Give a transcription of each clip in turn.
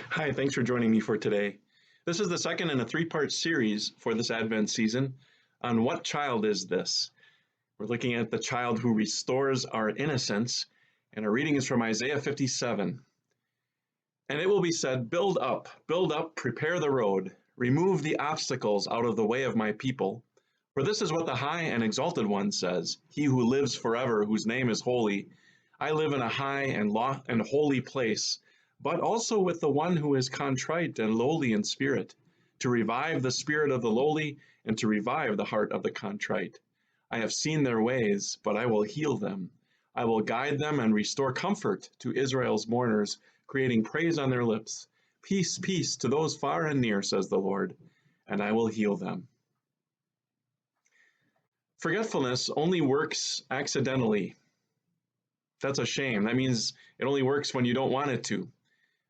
Hi, thanks for joining me for today. This is the second in a three-part series for this Advent season on what child is this? We're looking at the child who restores our innocence, and our reading is from Isaiah 57. And it will be said, build up, prepare the road, remove the obstacles out of the way of my people. For this is what the high and exalted one says, he who lives forever, whose name is holy. I live in a high and holy place, but also with the one who is contrite and lowly in spirit, to revive the spirit of the lowly and to revive the heart of the contrite. I have seen their ways, but I will heal them. I will guide them and restore comfort to Israel's mourners, creating praise on their lips. Peace, peace to those far and near, says the Lord, and I will heal them. Forgetfulness only works accidentally. That's a shame. That means it only works when you don't want it to.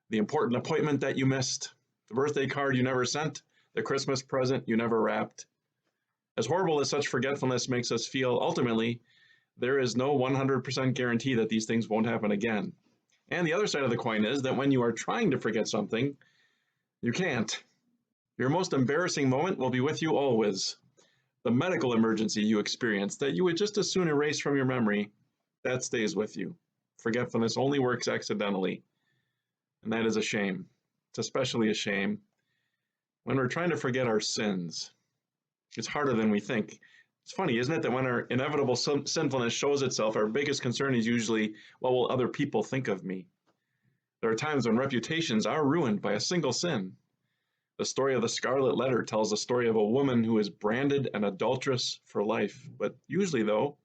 The important appointment that you missed, the birthday card you never sent, the Christmas present you never wrapped. As horrible as such forgetfulness makes us feel, ultimately, there is no 100% guarantee that these things won't happen again. And the other side of the coin is that when you are trying to forget something, you can't. Your most embarrassing moment will be with you always. The medical emergency you experienced that you would just as soon erase from your memory, that stays with you. Forgetfulness only works accidentally. And that is a shame. It's especially a shame when we're trying to forget our sins. It's harder than we think. It's funny, isn't it, that when our inevitable sinfulness shows itself, our biggest concern is usually, what will other people think of me? There are times when reputations are ruined by a single sin. The story of the Scarlet Letter tells the story of a woman who is branded an adulteress for life. But usually, though,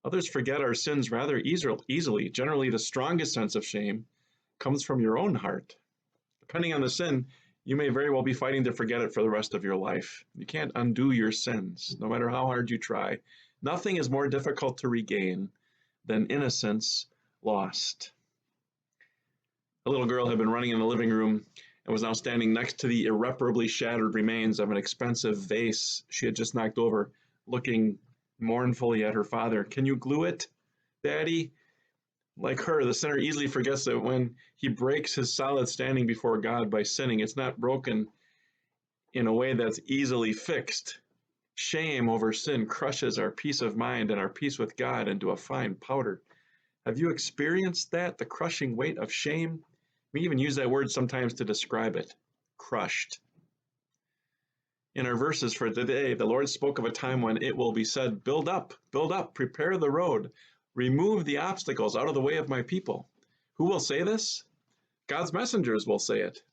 others forget our sins rather easily. Generally, the strongest sense of shame comes from your own heart. Depending on the sin, you may very well be fighting to forget it for the rest of your life. You can't undo your sins, no matter how hard you try. Nothing is more difficult to regain than innocence lost. A little girl had been running in the living room and was now standing next to the irreparably shattered remains of an expensive vase she had just knocked over, looking mournfully at her father. "Can you glue it, Daddy?" Like her, the sinner easily forgets that when he breaks his solid standing before God by sinning, it's not broken in a way that's easily fixed. Shame over sin crushes our peace of mind and our peace with God into a fine powder. Have you experienced that, the crushing weight of shame? We even use that word sometimes to describe it, crushed. In our verses for today, the Lord spoke of a time when it will be said, build up, prepare the road, remove the obstacles out of the way of my people. Who will say this? God's messengers will say it.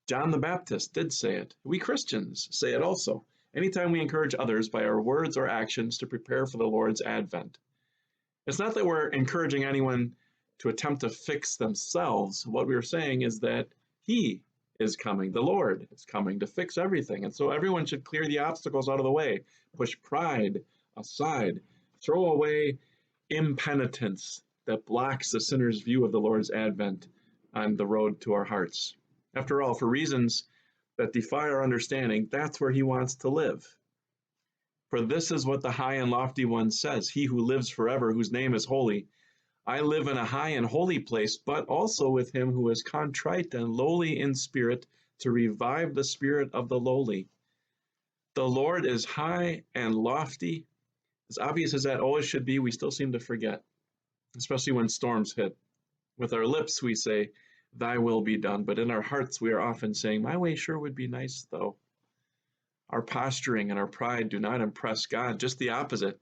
John the Baptist did say it. We Christians say it also, anytime we encourage others by our words or actions to prepare for the Lord's advent. It's not that we're encouraging anyone to attempt to fix themselves. What we're saying is that He is coming, the Lord is coming to fix everything. And so everyone should clear the obstacles out of the way, push pride aside, throw away impenitence that blocks the sinner's view of the Lord's advent on the road to our hearts. After all, for reasons that defy our understanding, that's where He wants to live. For this is what the high and lofty one says, he who lives forever, whose name is holy. I live in a high and holy place, but also with him who is contrite and lowly in spirit, to revive the spirit of the lowly. The Lord is high and lofty. As obvious as that always should be, we still seem to forget, especially when storms hit. With our lips we say, thy will be done, but in our hearts we are often saying, my way sure would be nice though. Our posturing and our pride do not impress God, just the opposite.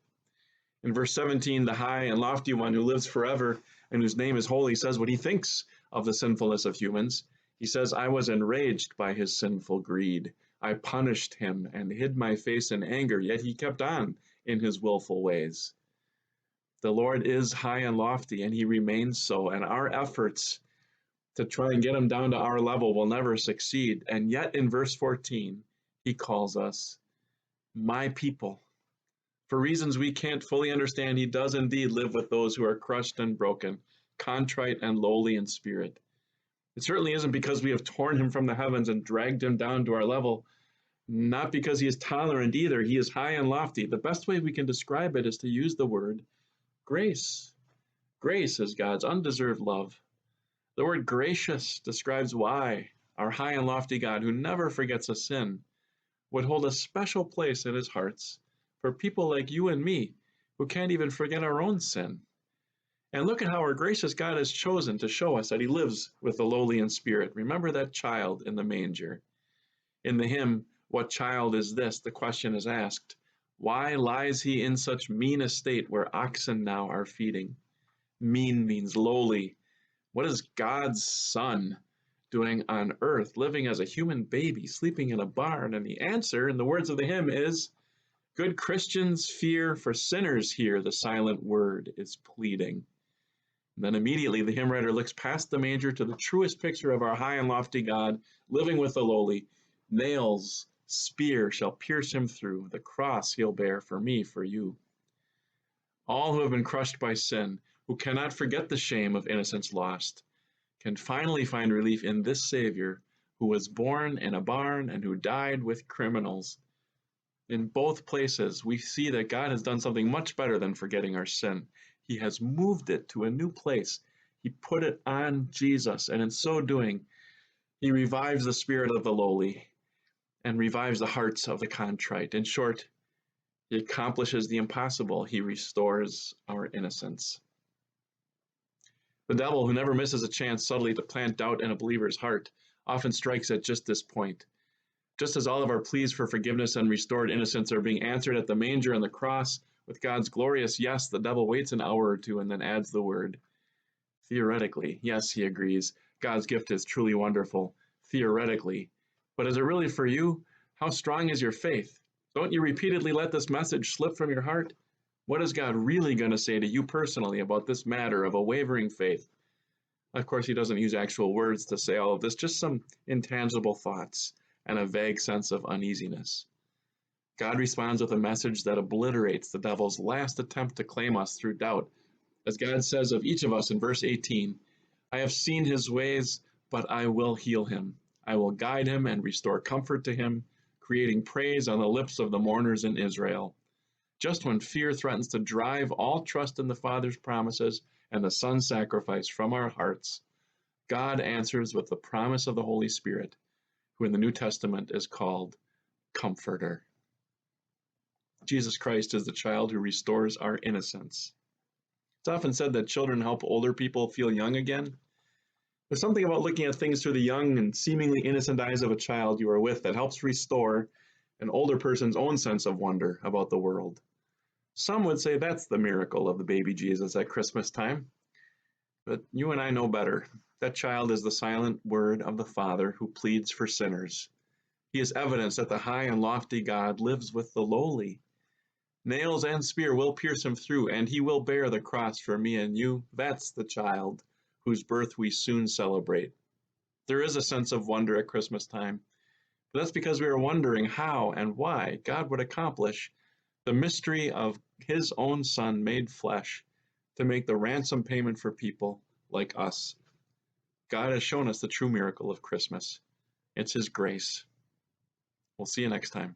In verse 17, the high and lofty one who lives forever and whose name is holy says what he thinks of the sinfulness of humans. He says, I was enraged by his sinful greed. I punished him and hid my face in anger, yet he kept on in his willful ways. The Lord is high and lofty, and he remains so, and our efforts to try and get him down to our level will never succeed. And yet in verse 14, he calls us my people. For reasons we can't fully understand, he does indeed live with those who are crushed and broken, contrite and lowly in spirit. It certainly isn't because we have torn him from the heavens and dragged him down to our level, not because he is tolerant either. He is high and lofty. The best way we can describe it is to use the word grace. Grace is God's undeserved love. The word gracious describes why our high and lofty God, who never forgets a sin, would hold a special place in his hearts for people like you and me who can't even forget our own sin. And look at how our gracious God has chosen to show us that he lives with the lowly in spirit. Remember that child in the manger. In the hymn, "What child is this?" the question is asked, why lies he in such mean estate where oxen now are feeding? Mean means lowly. What is God's son doing on earth, living as a human baby, sleeping in a barn? And the answer, in the words of the hymn, is, good Christians fear, for sinners hear the silent word is pleading. And then immediately the hymn writer looks past the manger to the truest picture of our high and lofty God, living with the lowly. Nails, spear shall pierce him through, the cross he'll bear for me, for you. All who have been crushed by sin, who cannot forget the shame of innocence lost, can finally find relief in this Savior who was born in a barn and who died with criminals. In both places, we see that God has done something much better than forgetting our sin. He has moved it to a new place. He put it on Jesus, and in so doing, he revives the spirit of the lowly and revives the hearts of the contrite. In short, he accomplishes the impossible. He restores our innocence. The devil, who never misses a chance subtly to plant doubt in a believer's heart, often strikes at just this point. Just as all of our pleas for forgiveness and restored innocence are being answered at the manger and the cross with God's glorious yes, the devil waits an hour or two and then adds the word, theoretically. Yes, he agrees, God's gift is truly wonderful, theoretically. But is it really for you? How strong is your faith? Don't you repeatedly let this message slip from your heart? What is God really going to say to you personally about this matter of a wavering faith? Of course, he doesn't use actual words to say all of this, just some intangible thoughts and a vague sense of uneasiness. God responds with a message that obliterates the devil's last attempt to claim us through doubt. As God says of each of us in verse 18, I have seen his ways, but I will heal him. I will guide him and restore comfort to him, creating praise on the lips of the mourners in Israel. Just when fear threatens to drive all trust in the Father's promises and the Son's sacrifice from our hearts, God answers with the promise of the Holy Spirit, who in the New Testament is called Comforter. Jesus Christ is the child who restores our innocence. It's often said that children help older people feel young again. There's something about looking at things through the young and seemingly innocent eyes of a child you are with that helps restore an older person's own sense of wonder about the world. Some would say that's the miracle of the baby Jesus at Christmas time. But you and I know better. That child is the silent word of the Father who pleads for sinners. He is evidence that the high and lofty God lives with the lowly. Nails and spear will pierce him through, and he will bear the cross for me and you. That's the child whose birth we soon celebrate. There is a sense of wonder at Christmas time, but that's because we are wondering how and why God would accomplish the mystery of his own Son made flesh to make the ransom payment for people like us. God has shown us the true miracle of Christmas. It's his grace. We'll see you next time.